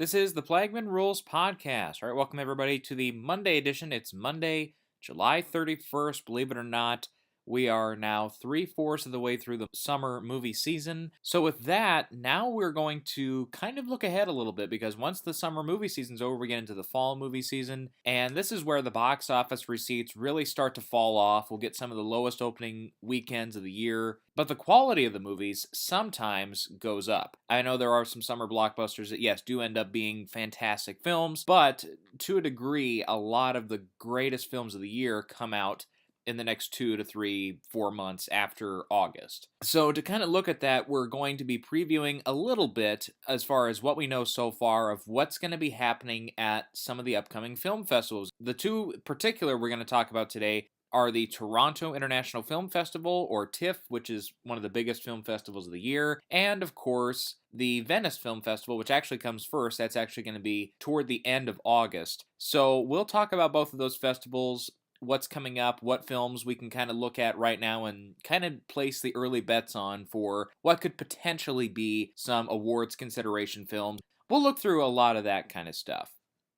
This is the Plagmanrules Podcast. All right, welcome everybody to the Monday edition. It's Monday, July 31st. Believe it or not, we are now 3/4 of the way through the summer movie season. So with that, now we're going to kind of look ahead a little bit because once the summer movie season's over, we get into the fall movie season. And this is where the box office receipts really start to fall off. We'll get some of the lowest opening weekends of the year. But the quality of the movies sometimes goes up. I know there are some summer blockbusters that, yes, do end up being fantastic films, but to a degree, a lot of the greatest films of the year come out in the next 2 to 3, 4 months after August. So to kind of look at that, we're going to be previewing a little bit as far as what we know so far of what's going to be happening at some of the upcoming film festivals. The two in particular we're going to talk about today are the Toronto International Film Festival, or TIFF, which is one of the biggest film festivals of the year, and of course, the Venice Film Festival, which actually comes first. That's actually going to be toward the end of August. So we'll talk about both of those festivals, what's coming up, what films we can kind of look at right now and kind of place the early bets on for what could potentially be some awards consideration films. We'll look through a lot of that kind of stuff.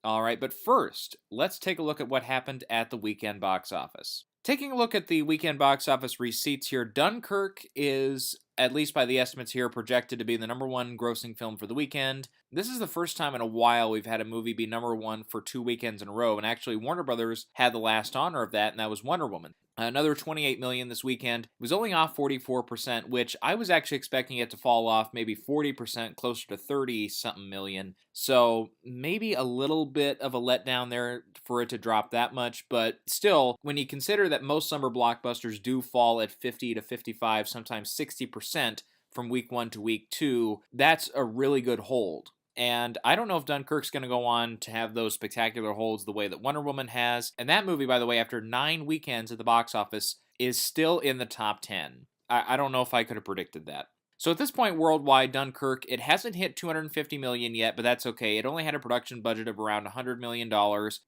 All right, but first, let's take a look at what happened at the weekend box office. Taking a look at the weekend box office receipts here, Dunkirk is, at least by the estimates here, projected to be the number one grossing film for the weekend. This is the first time in a while we've had a movie be number one for 2 weekends in a row, and actually Warner Brothers had the last honor of that, and that was Wonder Woman. Another $28 million this weekend. It was only off 44%, which I was actually expecting it to fall off maybe 40%, closer to 30-something million. So maybe a little bit of a letdown there for it to drop that much, but still, when you consider that most summer blockbusters do fall at 50 to 55, sometimes 60% from week 1 to week 2, that's a really good hold. And I don't know if Dunkirk's going to go on to have those spectacular holds the way that Wonder Woman has. And that movie, by the way, after 9 weekends at the box office, is still in the top 10. I don't know if I could have predicted that. So at this point, worldwide, Dunkirk, it hasn't hit $250 million yet, but that's okay. It only had a production budget of around $100 million,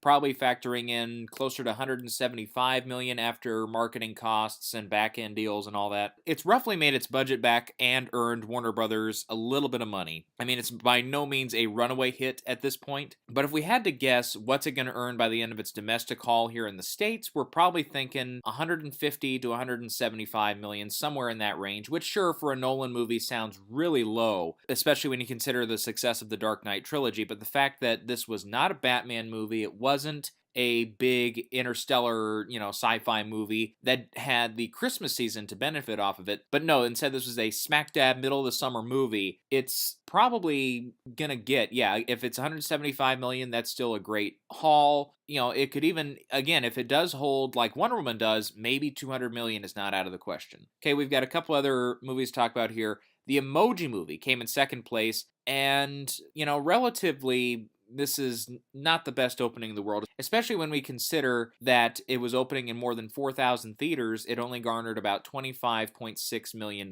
probably factoring in closer to $175 million after marketing costs and back-end deals and all that. It's roughly made its budget back and earned Warner Brothers a little bit of money. I mean, it's by no means a runaway hit at this point, but if we had to guess what's it going to earn by the end of its domestic haul here in the States, we're probably thinking 150 to 175 million, somewhere in that range, which sure, for a Nolan movie sounds really low, especially when you consider the success of the Dark Knight trilogy, but the fact that this was not a Batman movie, it wasn't a big interstellar, sci-fi movie that had the Christmas season to benefit off of it. But no, instead this was a smack dab middle of the summer movie. It's probably gonna get, if it's 175 million, that's still a great haul. It could even, again, if it does hold like Wonder Woman does, maybe 200 million is not out of the question. Okay, we've got a couple other movies to talk about here. The Emoji Movie came in second place, and, relatively, this is not the best opening in the world, especially when we consider that it was opening in more than 4,000 theaters. It only garnered about $25.6 million.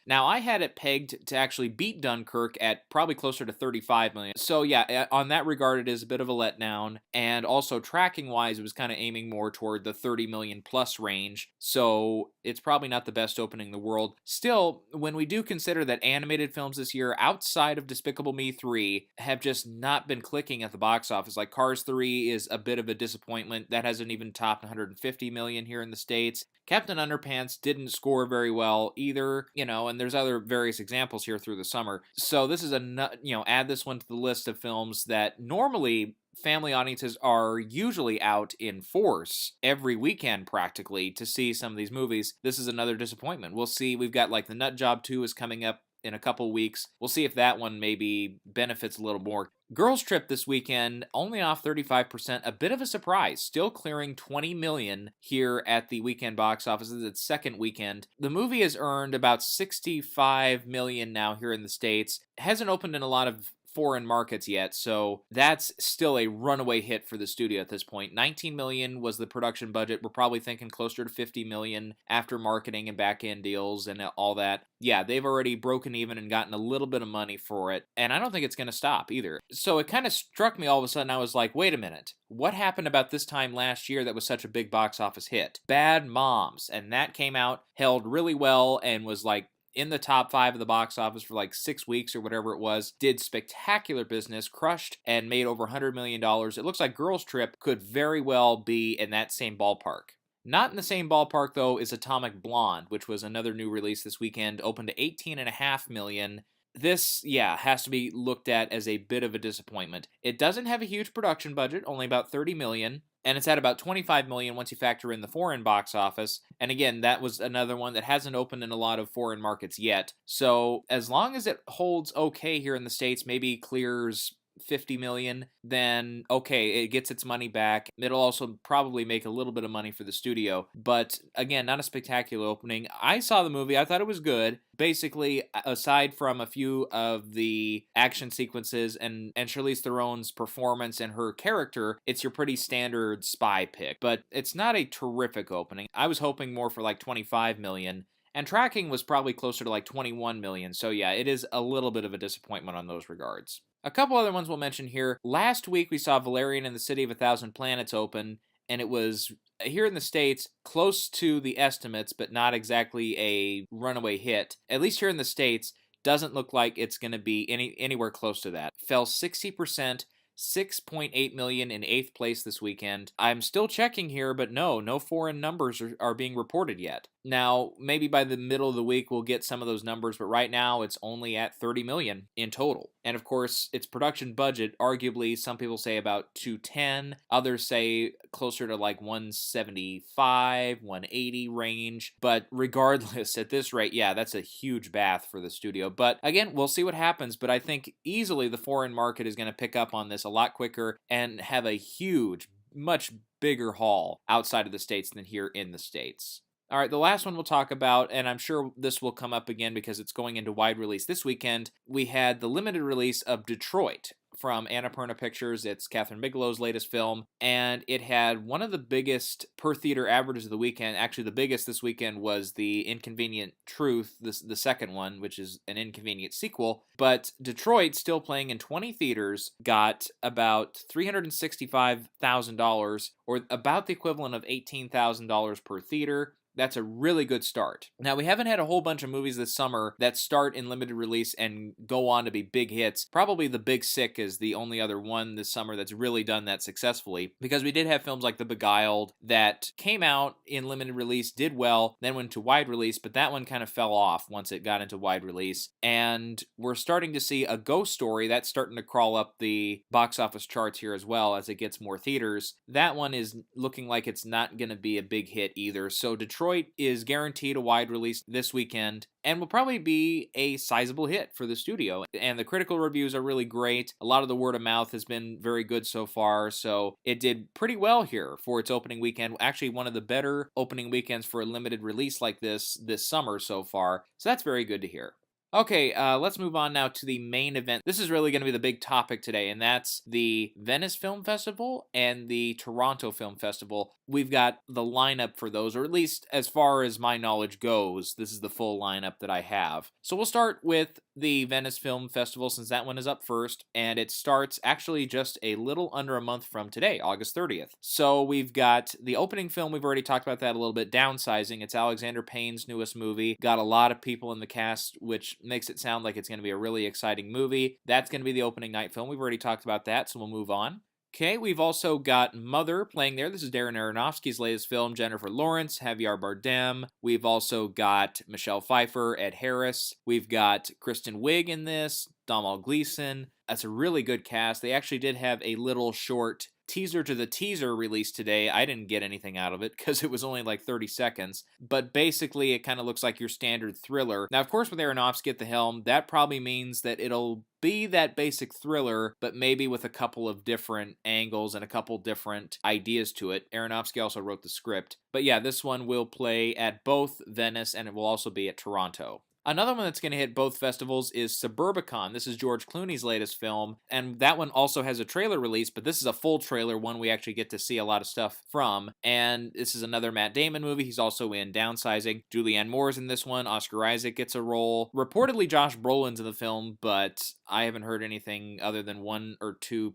Now, I had it pegged to actually beat Dunkirk at probably closer to 35 million. So yeah, on that regard, it is a bit of a letdown. And also tracking-wise, it was kind of aiming more toward the 30 million plus range. So it's probably not the best opening in the world. Still, when we do consider that animated films this year, outside of Despicable Me 3, have just not been clicking at the box office. Like Cars 3 is a bit of a disappointment. That hasn't even topped 150 million here in the States. Captain Underpants didn't score very well either, and there's other various examples here through the summer. So this is add this one to the list of films that normally family audiences are usually out in force every weekend practically to see some of these movies. This is another disappointment. We'll see. We've got like The Nut Job 2 is coming up in a couple weeks. We'll see if that one maybe benefits a little more. Girls Trip this weekend, only off 35%, a bit of a surprise, still clearing 20 million here at the weekend box office. This is its second weekend. The movie has earned about 65 million now here in the States. It hasn't opened in a lot of foreign markets yet, so that's still a runaway hit for the studio at this point. 19 million was the production budget. We're probably thinking closer to 50 million after marketing and back-end deals and all that. Yeah, they've already broken even and gotten a little bit of money for it, and I don't think it's going to stop either. So it kind of struck me all of a sudden. I was like, wait a minute, what happened about this time last year that was such a big box office hit? Bad Moms, and that came out, held really well, and was like in the top 5 of the box office for like 6 weeks or whatever it was, did spectacular business, crushed, and made over $100 million. It looks like Girls Trip could very well be in that same ballpark. Not in the same ballpark, though, is Atomic Blonde, which was another new release this weekend, opened to $18.5 million. This, yeah, has to be looked at as a bit of a disappointment. It doesn't have a huge production budget, only about $30 million, and it's at about $25 million once you factor in the foreign box office. And again, that was another one that hasn't opened in a lot of foreign markets yet. So as long as it holds okay here in the States, maybe clears 50 million, then okay, it gets its money back. It'll also probably make a little bit of money for the studio, but again, not a spectacular opening. I saw the movie, I thought it was good. Basically, aside from a few of the action sequences and Charlize Theron's performance and her character, it's your pretty standard spy pick, but it's not a terrific opening. I was hoping more for like 25 million. And tracking was probably closer to like 21 million. So yeah, it is a little bit of a disappointment on those regards. A couple other ones we'll mention here. Last week we saw Valerian and the City of a Thousand Planets open, and it was, here in the States, close to the estimates, but not exactly a runaway hit. At least here in the States, doesn't look like it's going to be anywhere close to that. Fell 60%. 6.8 million in 8th place this weekend. I'm still checking here, but no foreign numbers are being reported yet. Now, maybe by the middle of the week we'll get some of those numbers, but right now it's only at 30 million in total. And of course, its production budget, arguably, some people say about 210, others say closer to like 175, 180 range. But regardless, at this rate, yeah, that's a huge bath for the studio. But again, we'll see what happens, but I think easily the foreign market is going to pick up on this a lot quicker and have a huge, much bigger haul outside of the States than here in the States. All right, the last one we'll talk about, and I'm sure this will come up again because it's going into wide release this weekend, we had the limited release of Detroit from Annapurna Pictures. It's Catherine Bigelow's latest film, and it had one of the biggest per theater averages of the weekend. Actually, the biggest this weekend was The Inconvenient Truth, the second one, which is an Inconvenient sequel. But Detroit, still playing in 20 theaters, got about $365,000, or about the equivalent of $18,000 per theater. That's a really good start. Now, we haven't had a whole bunch of movies this summer that start in limited release and go on to be big hits. Probably The Big Sick is the only other one this summer that's really done that successfully, because we did have films like The Beguiled that came out in limited release, did well, then went to wide release, but that one kind of fell off once it got into wide release. And we're starting to see A Ghost Story that's starting to crawl up the box office charts here as well as it gets more theaters. That one is looking like it's not going to be a big hit either. So Detroit is guaranteed a wide release this weekend and will probably be a sizable hit for the studio. And the critical reviews are really great. A lot of the word of mouth has been very good so far, so it did pretty well here for its opening weekend. Actually, one of the better opening weekends for a limited release like this summer so far, so that's very good to hear. Okay, let's move on now to the main event. This is really going to be the big topic today, and that's the Venice Film Festival and the Toronto Film Festival. We've got the lineup for those, or at least as far as my knowledge goes, this is the full lineup that I have. So we'll start with the Venice Film Festival, since that one is up first, and it starts actually just a little under a month from today, August 30th. So we've got the opening film, we've already talked about that a little bit, Downsizing. It's Alexander Payne's newest movie. Got a lot of people in the cast, which makes it sound like it's going to be a really exciting movie. That's going to be the opening night film. We've already talked about that, so we'll move on. Okay, we've also got Mother playing there. This is Darren Aronofsky's latest film. Jennifer Lawrence, Javier Bardem. We've also got Michelle Pfeiffer, Ed Harris. We've got Kristen Wiig in this, Domhnall Gleeson. That's a really good cast. They actually did have a little short teaser to the teaser released today. I didn't get anything out of it because it was only like 30 seconds. But basically, it kind of looks like your standard thriller. Now, of course, with Aronofsky at the helm, that probably means that it'll be that basic thriller, but maybe with a couple of different angles and a couple different ideas to it. Aronofsky also wrote the script. But yeah, this one will play at both Venice and it will also be at Toronto. Another one that's going to hit both festivals is Suburbicon. This is George Clooney's latest film, and that one also has a trailer release, but this is a full trailer, one we actually get to see a lot of stuff from. And this is another Matt Damon movie. He's also in Downsizing. Julianne Moore's in this one. Oscar Isaac gets a role. Reportedly, Josh Brolin's in the film, but I haven't heard anything other than one or two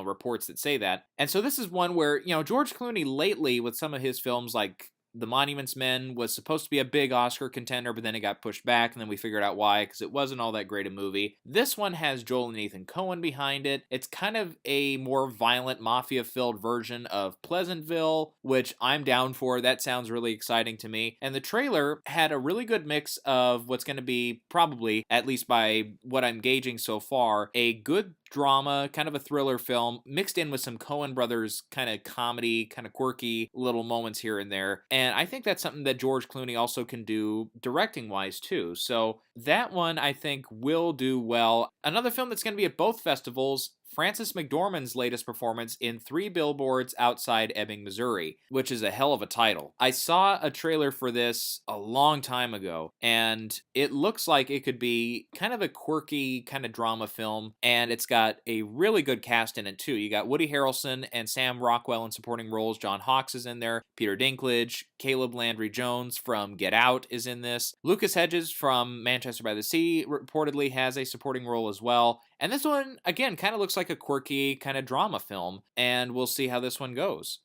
reports that say that. And so this is one where, George Clooney lately with some of his films like The Monuments Men was supposed to be a big Oscar contender, but then it got pushed back, and then we figured out why, because it wasn't all that great a movie. This one has Joel and Ethan Coen behind it. It's kind of a more violent, mafia-filled version of Pleasantville, which I'm down for. That sounds really exciting to me. And the trailer had a really good mix of what's going to be probably, at least by what I'm gauging so far, a good drama, kind of a thriller film, mixed in with some Coen brothers kind of comedy, kind of quirky little moments here and there. And I think that's something that George Clooney also can do directing wise too. So that one I think will do well. Another film that's going to be at both festivals, Frances McDormand's latest performance in 3 Billboards Outside Ebbing, Missouri, which is a hell of a title. I saw a trailer for this a long time ago, and it looks like it could be kind of a quirky kind of drama film, and it's got a really good cast in it too. You got Woody Harrelson and Sam Rockwell in supporting roles. John Hawkes is in there. Peter Dinklage, Caleb Landry Jones from Get Out is in this. Lucas Hedges from Manchester by the Sea reportedly has a supporting role as well. And this one, again, kind of looks like a quirky kind of drama film, and we'll see how this one goes.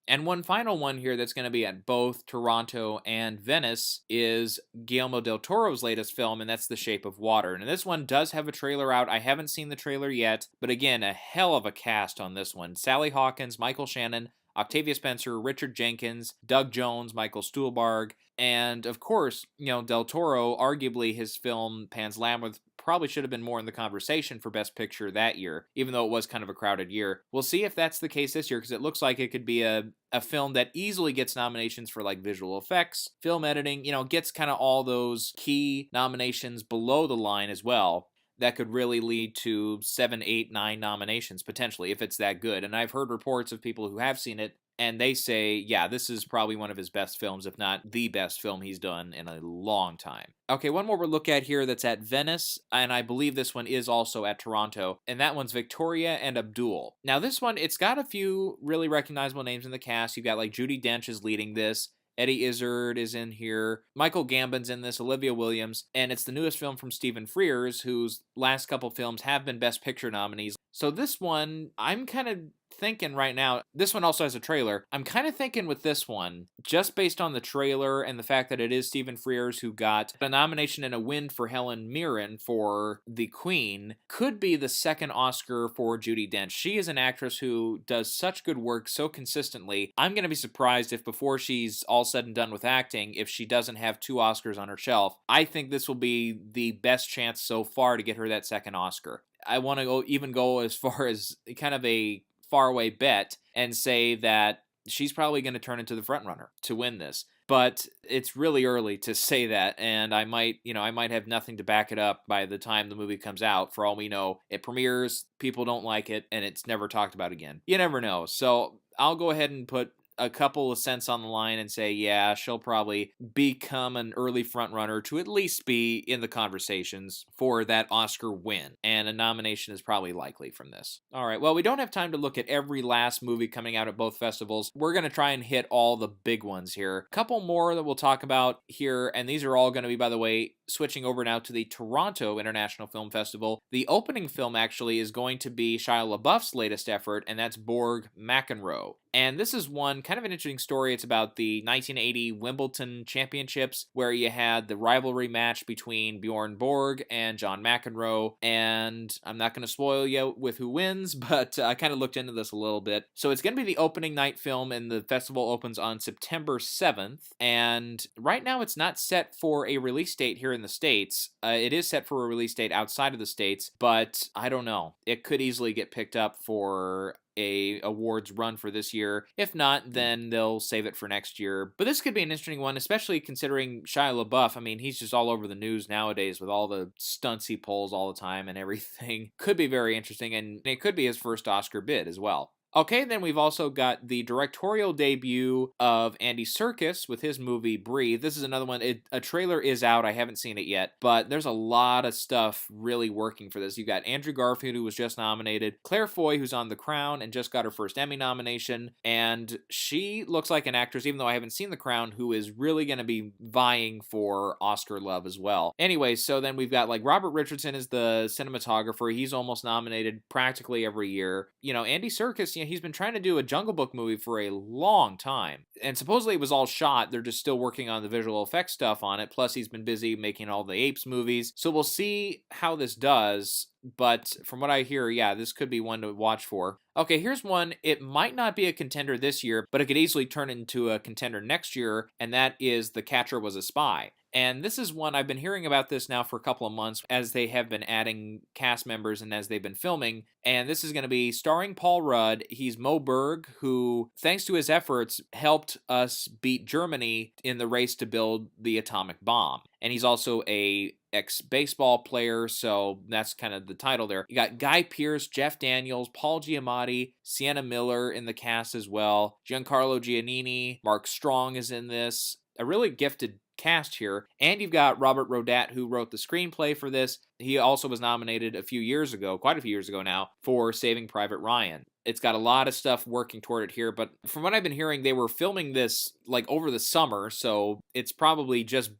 And one final one here that's going to be at both Toronto and Venice is Guillermo del Toro's latest film, and that's The Shape of Water. And this one does have a trailer out. I haven't seen the trailer yet, but again, a hell of a cast on this one. Sally Hawkins, Michael Shannon, Octavia Spencer, Richard Jenkins, Doug Jones, Michael Stuhlbarg, and of course, Del Toro, arguably his film Pan's Labyrinth probably should have been more in the conversation for Best Picture that year, even though it was kind of a crowded year. We'll see if that's the case this year, because it looks like it could be a film that easily gets nominations for like visual effects, film editing, gets kind of all those key nominations below the line as well. That could really lead to 7, 8, 9 nominations, potentially, if it's that good. And I've heard reports of people who have seen it, and they say, yeah, this is probably one of his best films, if not the best film he's done in a long time. Okay, one more we'll look at here that's at Venice, and I believe this one is also at Toronto, and that one's Victoria and Abdul. Now this one, it's got a few really recognizable names in the cast. You've got like Judi Dench is leading this. Eddie Izzard is in here. Michael Gambon's in this, Olivia Williams, and it's the newest film from Stephen Frears, whose last couple films have been Best Picture nominees. So this one, I'm kind of thinking right now, this one also has a trailer. I'm kind of thinking with this one, just based on the trailer and the fact that it is Stephen Frears who got a nomination and a win for Helen Mirren for The Queen, could be the second Oscar for Judi Dench. She is an actress who does such good work so consistently. I'm going to be surprised if before she's all said and done with acting, if she doesn't have 2 Oscars on her shelf. I think this will be the best chance so far to get her that second Oscar. I want to even go as far as kind of a faraway bet and say that she's probably going to turn into the front runner to win this. But it's really early to say that, and I might have nothing to back it up by the time the movie comes out. For all we know, it premieres, people don't like it, and it's never talked about again. You never know. So I'll go ahead and put a couple of cents on the line and say, yeah, she'll probably become an early frontrunner to at least be in the conversations for that Oscar win. And a nomination is probably likely from this. All right, well, we don't have time to look at every last movie coming out at both festivals. We're going to try and hit all the big ones here. A couple more that we'll talk about here, and these are all going to be, by the way, switching over now to the Toronto International Film Festival. The opening film actually is going to be Shia LaBeouf's latest effort, and that's Borg McEnroe. And this is one kind of an interesting story. It's about the 1980 Wimbledon Championships, where you had the rivalry match between Bjorn Borg and John McEnroe. And I'm not going to spoil you with who wins, but I kind of looked into this a little bit. So it's going to be the opening night film, and the festival opens on September 7th. And right now it's not set for a release date here in the States. It is set for a release date outside of the States, but I don't know. It could easily get picked up for a awards run for this year. If not, then they'll save it for next year. But this could be an interesting one, especially considering Shia LaBeouf. I mean, he's just all over the news nowadays with all the stunts he pulls all the time and everything. Could be very interesting, and it could be his first Oscar bid as well. Okay, then we've also got the directorial debut of Andy Serkis with his movie Breathe. This is another one. A trailer is out. I haven't seen it yet, but there's a lot of stuff really working for this. You've got Andrew Garfield, who was just nominated, Claire Foy, who's on The Crown and just got her first Emmy nomination, and she looks like an actress, even though I haven't seen The Crown, who is really going to be vying for Oscar love as well. Anyway, so then we've got like Robert Richardson is the cinematographer. He's almost nominated practically every year. Andy Serkis, he's been trying to do a Jungle Book movie for a long time. And supposedly it was all shot. They're just still working on the visual effects stuff on it. Plus, he's been busy making all the Apes movies. So we'll see how this does. But from what I hear, yeah, this could be one to watch for. Okay, here's one. It might not be a contender this year, but it could easily turn into a contender next year, and that is The Catcher Was a Spy. And this is one, I've been hearing about this now for a couple of months as they have been adding cast members and as they've been filming. And this is going to be starring Paul Rudd. He's Mo Berg, who, thanks to his efforts, helped us beat Germany in the race to build the atomic bomb. And he's also a ex-baseball player, so that's kind of the title there. You got Guy Pearce, Jeff Daniels, Paul Giamatti, Sienna Miller in the cast as well. Giancarlo Giannini, Mark Strong is in this. A really gifted cast here. And you've got Robert Rodat, who wrote the screenplay for this. He also was nominated a few years ago, quite a few years ago now, for Saving Private Ryan. It's got a lot of stuff working toward it here, but from what I've been hearing, they were filming this like over the summer, so it's probably just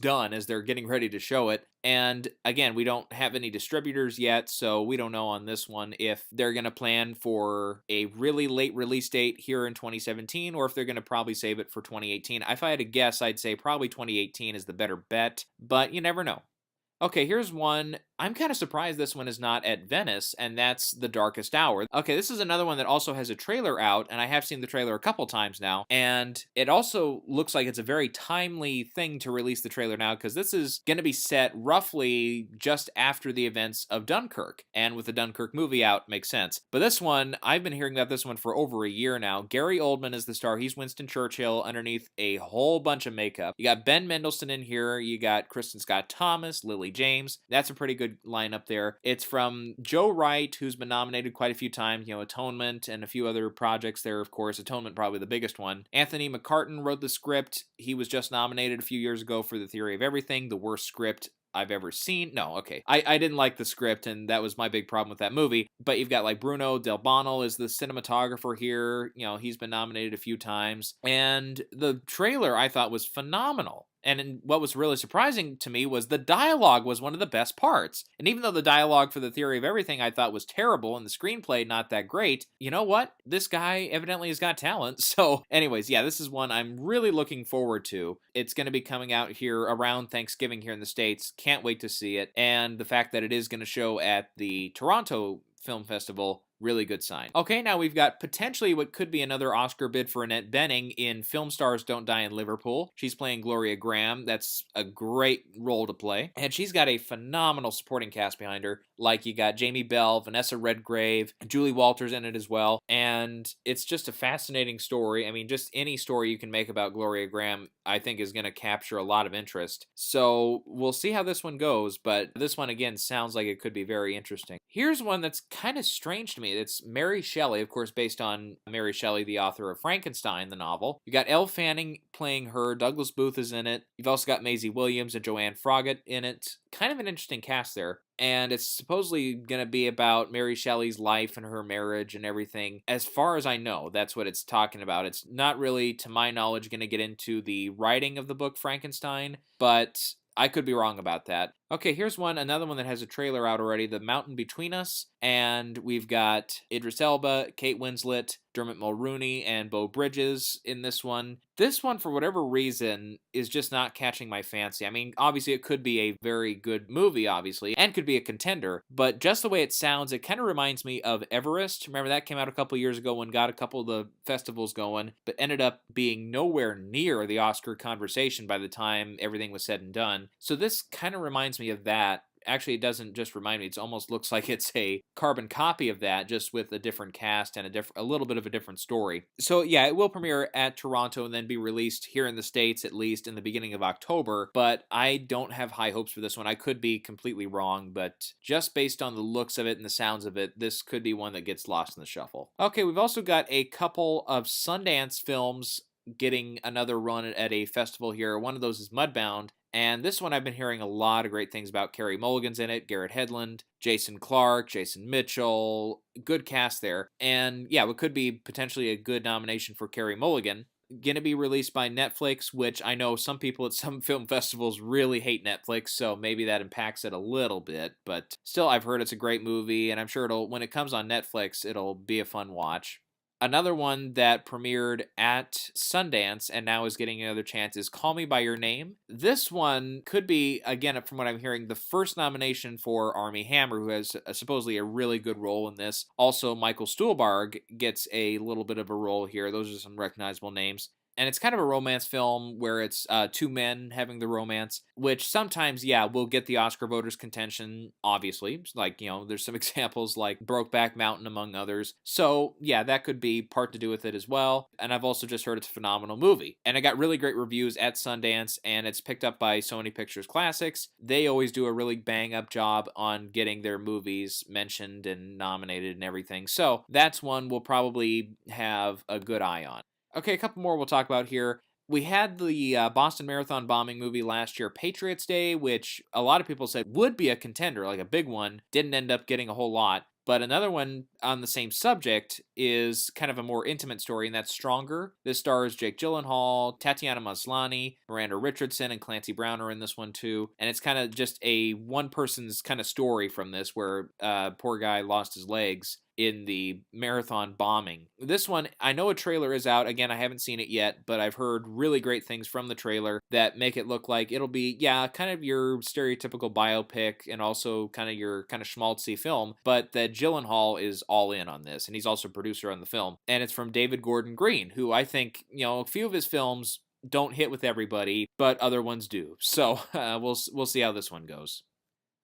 done as they're getting ready to show it. And again, we don't have any distributors yet, so we don't know on this one if they're going to plan for a really late release date here in 2017 or if they're going to probably save it for 2018. If I had to guess, I'd say probably 2018 is the better bet, but you never know. Okay, here's one. I'm kind of surprised this one is not at Venice, and that's The Darkest Hour. Okay, this is another one that also has a trailer out, and I have seen the trailer a couple times now, and it also looks like it's a very timely thing to release the trailer now, because this is going to be set roughly just after the events of Dunkirk, and with the Dunkirk movie out, makes sense. But this one, I've been hearing about this one for over a year now. Gary Oldman is the star. He's Winston Churchill underneath a whole bunch of makeup. You got Ben Mendelsohn in here. You got Kristen Scott Thomas, Lily James. That's a pretty good lineup there. It's from Joe Wright, who's been nominated quite a few times, Atonement and a few other projects there, of course. Atonement probably the biggest one. Anthony McCartan wrote the script. He was just nominated a few years ago for The Theory of Everything, the worst script I've ever seen. No, okay. I didn't like the script, and that was my big problem with that movie. But you've got like Bruno Del Bono is the cinematographer here. He's been nominated a few times. And the trailer I thought was phenomenal. And what was really surprising to me was the dialogue was one of the best parts. And even though the dialogue for The Theory of Everything I thought was terrible and the screenplay not that great, you know what? This guy evidently has got talent. So anyways, yeah, this is one I'm really looking forward to. It's going to be coming out here around Thanksgiving here in the States. Can't wait to see it. And the fact that it is going to show at the Toronto Film Festival, really good sign. Okay, now we've got potentially what could be another Oscar bid for Annette Bening in Film Stars Don't Die in Liverpool. She's playing Gloria Graham. That's a great role to play. And she's got a phenomenal supporting cast behind her. Like you got Jamie Bell, Vanessa Redgrave, Julie Walters in it as well. And it's just a fascinating story. I mean, just any story you can make about Gloria Graham, I think is going to capture a lot of interest. So we'll see how this one goes, but this one again sounds like it could be very interesting. Here's one that's kind of strange to me. It's Mary Shelley, of course, based on Mary Shelley, the author of Frankenstein, the novel. You got Elle Fanning playing her. Douglas Booth is in it. You've also got Maisie Williams and Joanne Froggatt in it. Kind of an interesting cast there. And it's supposedly going to be about Mary Shelley's life and her marriage and everything. As far as I know, that's what it's talking about. It's not really, to my knowledge, going to get into the writing of the book Frankenstein, but I could be wrong about that. Okay, here's another one that has a trailer out already, The Mountain Between Us, and we've got Idris Elba, Kate Winslet, Dermot Mulroney, and Beau Bridges in this one. This one, for whatever reason, is just not catching my fancy. I mean, obviously it could be a very good movie, obviously, and could be a contender, but just the way it sounds, it kind of reminds me of Everest. Remember, that came out a couple years ago and got a couple of the festivals going, but ended up being nowhere near the Oscar conversation by the time everything was said and done. So this kind of reminds me of that. Actually, it doesn't just remind me. It almost looks like it's a carbon copy of that, just with a different cast and a little bit of a different story. So yeah, it will premiere at Toronto and then be released here in the States, at least in the beginning of October. But I don't have high hopes for this one. I could be completely wrong, but just based on the looks of it and the sounds of it, this could be one that gets lost in the shuffle. Okay, we've also got a couple of Sundance films getting another run at a festival here. One of those is Mudbound. And this one I've been hearing a lot of great things about. Carey Mulligan's in it, Garrett Hedlund, Jason Clarke, Jason Mitchell, good cast there. And yeah, it could be potentially a good nomination for Carey Mulligan. Going to be released by Netflix, which I know some people at some film festivals really hate Netflix, so maybe that impacts it a little bit. But still, I've heard it's a great movie, and I'm sure when it comes on Netflix, it'll be a fun watch. Another one that premiered at Sundance and now is getting another chance is Call Me By Your Name. This one could be, again, from what I'm hearing, the first nomination for Armie Hammer, who has supposedly a really good role in this. Also, Michael Stuhlbarg gets a little bit of a role here. Those are some recognizable names. And it's kind of a romance film where it's two men having the romance, which sometimes, yeah, will get the Oscar voters' contention, obviously. Like, there's some examples like Brokeback Mountain, among others. So, yeah, that could be part to do with it as well. And I've also just heard it's a phenomenal movie. And it got really great reviews at Sundance, and it's picked up by Sony Pictures Classics. They always do a really bang-up job on getting their movies mentioned and nominated and everything. So, that's one we'll probably have a good eye on. Okay, a couple more we'll talk about here. We had the Boston Marathon bombing movie last year, Patriots Day, which a lot of people said would be a contender, like a big one. Didn't end up getting a whole lot. But another one on the same subject is kind of a more intimate story, and that's Stronger. This stars Jake Gyllenhaal, Tatiana Maslany, Miranda Richardson, and Clancy Brown are in this one too. And it's kind of just a one person's kind of story from this, where poor guy lost his legs in the marathon bombing. This one, I know a trailer is out. Again, I haven't seen it yet, but I've heard really great things from the trailer that make it look like it'll be, yeah, kind of your stereotypical biopic and also kind of your kind of schmaltzy film, but that Gyllenhaal is all in on this, and he's also a producer on the film. And it's from David Gordon Green, who I think, a few of his films don't hit with everybody, but other ones do. So we'll see how this one goes.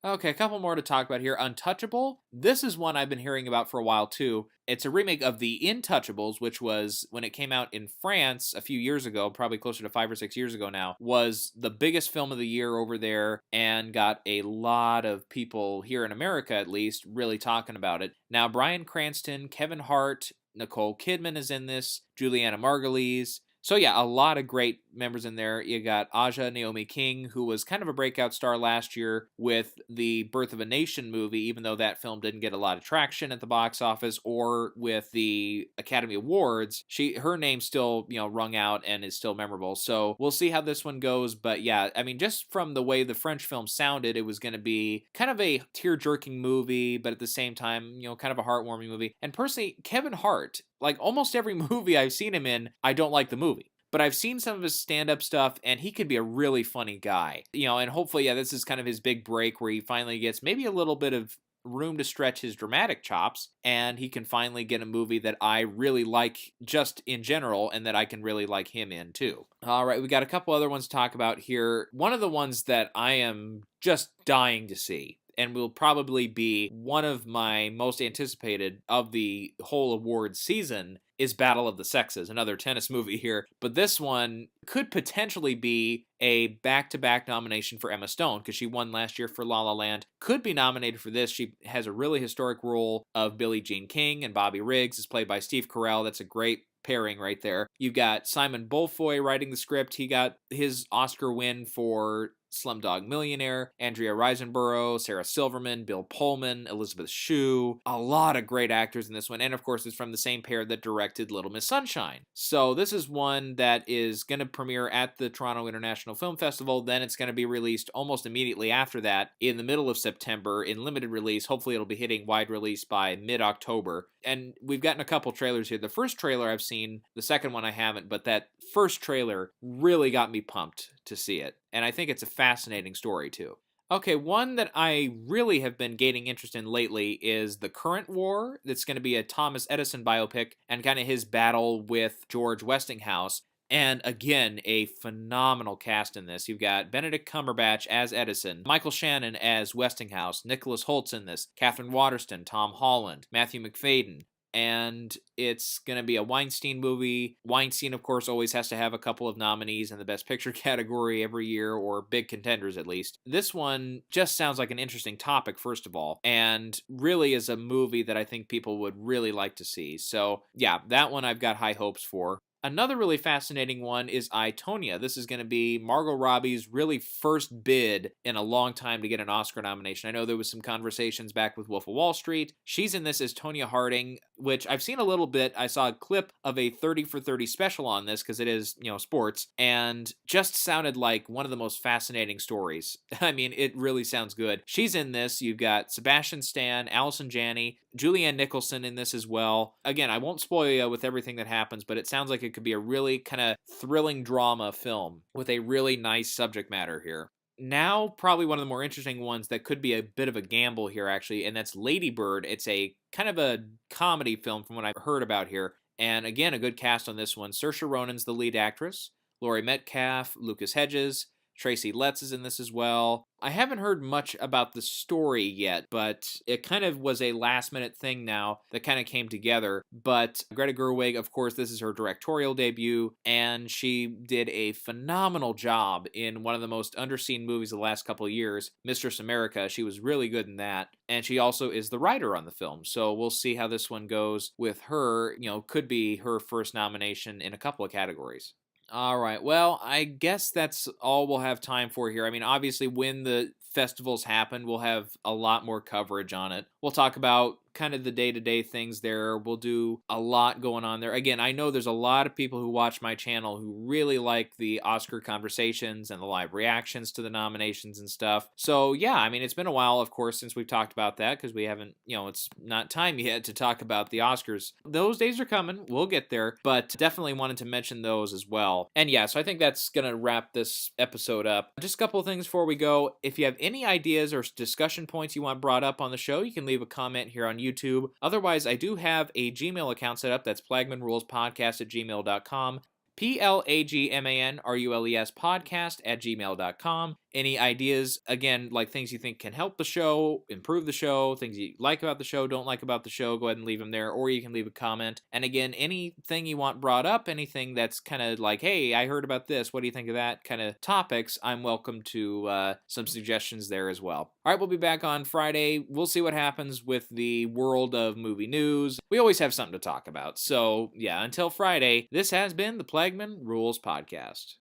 Okay, a couple more to talk about here. Untouchable. This is one I've been hearing about for a while too. It's a remake of The Intouchables, which was, when it came out in France a few years ago, probably closer to 5 or 6 years ago now, was the biggest film of the year over there and got a lot of people here in America, at least, really talking about it. Now, Bryan Cranston, Kevin Hart, Nicole Kidman is in this, Juliana Margulies. So yeah, a lot of great members in there. You got Aja Naomi King, who was kind of a breakout star last year with the Birth of a Nation movie, even though that film didn't get a lot of traction at the box office or with the Academy Awards. Her name still, rung out and is still memorable. So we'll see how this one goes. But yeah, I mean, just from the way the French film sounded, it was going to be kind of a tear-jerking movie, but at the same time, kind of a heartwarming movie. And personally, Kevin Hart, like almost every movie I've seen him in, I don't like the movie. But I've seen some of his stand-up stuff, and he could be a really funny guy. And hopefully, yeah, this is kind of his big break where he finally gets maybe a little bit of room to stretch his dramatic chops, and he can finally get a movie that I really like just in general, and that I can really like him in too. All right, we got a couple other ones to talk about here. One of the ones that I am just dying to see, and will probably be one of my most anticipated of the whole awards season, is Battle of the Sexes, another tennis movie here. But this one could potentially be a back-to-back nomination for Emma Stone, because she won last year for La La Land. Could be nominated for this. She has a really historic role of Billie Jean King, and Bobby Riggs is played by Steve Carell. That's a great pairing right there. You've got Simon Beaufoy writing the script. He got his Oscar win for Slumdog Millionaire, Andrea Riseborough, Sarah Silverman, Bill Pullman, Elizabeth Shue. A lot of great actors in this one. And of course, it's from the same pair that directed Little Miss Sunshine. So this is one that is going to premiere at the Toronto International Film Festival. Then it's going to be released almost immediately after that in the middle of September in limited release. Hopefully it'll be hitting wide release by mid-October. And we've gotten a couple trailers here. The first trailer I've seen, the second one I haven't, but that first trailer really got me pumped to see it. And I think it's a fascinating story too. Okay, one that I really have been gaining interest in lately is The Current War. That's going to be a Thomas Edison biopic and kind of his battle with George Westinghouse. And again, a phenomenal cast in this. You've got Benedict Cumberbatch as Edison, Michael Shannon as Westinghouse, Nicholas Holtz in this, Catherine Waterston, Tom Holland, Matthew McFadden. And it's going to be a Weinstein movie. Weinstein, of course, always has to have a couple of nominees in the Best Picture category every year, or big contenders at least. This one just sounds like an interesting topic, first of all, and really is a movie that I think people would really like to see. So, yeah, that one I've got high hopes for. Another really fascinating one is I, Tonya. This is going to be Margot Robbie's really first bid in a long time to get an Oscar nomination. I know there was some conversations back with Wolf of Wall Street. She's in this as Tonya Harding, which I've seen a little bit. I saw a clip of a 30 for 30 special on this because it is, sports, and just sounded like one of the most fascinating stories. I mean, it really sounds good. She's in this. You've got Sebastian Stan, Allison Janney, Julianne Nicholson in this as well. Again, I won't spoil you with everything that happens, but it sounds like it could be a really kind of thrilling drama film with a really nice subject matter here. Now, probably one of the more interesting ones that could be a bit of a gamble here, actually, and that's Lady Bird. It's a kind of a comedy film from what I've heard about here. And again, a good cast on this one. Saoirse Ronan's the lead actress. Laurie Metcalf, Lucas Hedges, Tracy Letts is in this as well. I haven't heard much about the story yet, but it kind of was a last-minute thing now that kind of came together. But Greta Gerwig, of course, this is her directorial debut, and she did a phenomenal job in one of the most underseen movies of the last couple of years, Mistress America. She was really good in that, and she also is the writer on the film. So we'll see how this one goes with her. Could be her first nomination in a couple of categories. All right. Well, I guess that's all we'll have time for here. I mean, obviously, when the festivals happen, we'll have a lot more coverage on it. We'll talk about kind of the day-to-day things there. We'll do a lot going on there. Again, I know there's a lot of people who watch my channel who really like the Oscar conversations and the live reactions to the nominations and stuff. So yeah, I mean, it's been a while, of course, since we've talked about that because we haven't, it's not time yet to talk about the Oscars. Those days are coming. We'll get there, but definitely wanted to mention those as well. And yeah, so I think that's going to wrap this episode up. Just a couple of things before we go. If you have any ideas or discussion points you want brought up on the show, you can leave a comment here on YouTube. Otherwise, I do have a Gmail account set up. That's plagmanrulespodcast@gmail.com. PLAGMANRULES podcast@gmail.com. Any ideas, again, like things you think can help the show, improve the show, things you like about the show, don't like about the show, go ahead and leave them there, or you can leave a comment. And again, anything you want brought up, anything that's kind of like, hey, I heard about this, what do you think of that kind of topics, I'm welcome to some suggestions there as well. All right, we'll be back on Friday. We'll see what happens with the world of movie news. We always have something to talk about. So yeah, until Friday, this has been the Plagman Rules Podcast.